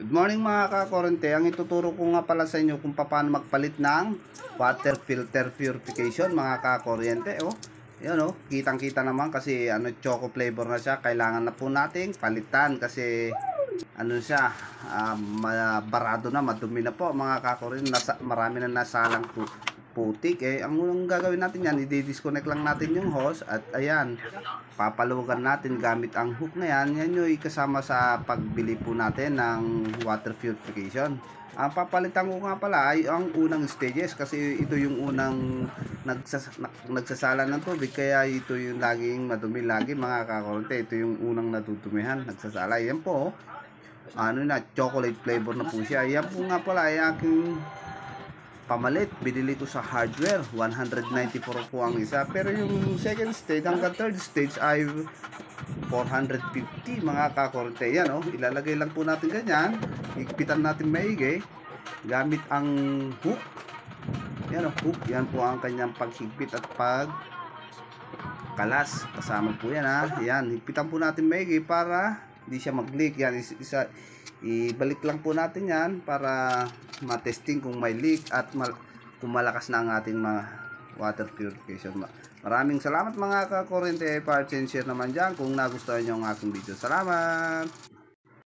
Good morning mga kakorente. Ang ituturo ko nga pala sa inyo kung paano magpalit ng water filter purification mga kakoryente. Oh, yan oh, kitang-kita naman kasi choco flavor na siya. Kailangan na po nating palitan kasi siya, barado na, madumi na po mga kakoryente. Marami na nasalang putik ang unang gagawin natin yan, i-disconnect lang natin yung hose at ayan, papaluwagan natin gamit ang hook na yan. Yan yung kasama sa pagbili po natin ng water purification. Ang papalitan ko nga pala ay ang unang stages kasi ito yung unang nagsasala ng tubig, kaya ito yung laging madumi lagi mga kakorente. Ito yung unang natutumihan, nagsasala. Yan po, chocolate flavor na po siya. Yan po nga pala ay aking pamalit, binili ko sa hardware, 194 po ang isa, pero yung second stage hanggang third stage ay 450 mga kakorte. Yan ilalagay lang po natin ganyan, higpitan natin maigi gamit ang hook. Yan hook, yan po ang kanyang paghigpit at pagkalas, kasama po yan yan, higpitan po natin maigi para hindi siya mag-leak. Yan ibalik lang po natin yan para matesting kung may leak at kung malakas na ang ating mga water purification. Maraming salamat mga kakorente. Pa-share naman dyan kung nagustuhan nyo ang aking video. Salamat!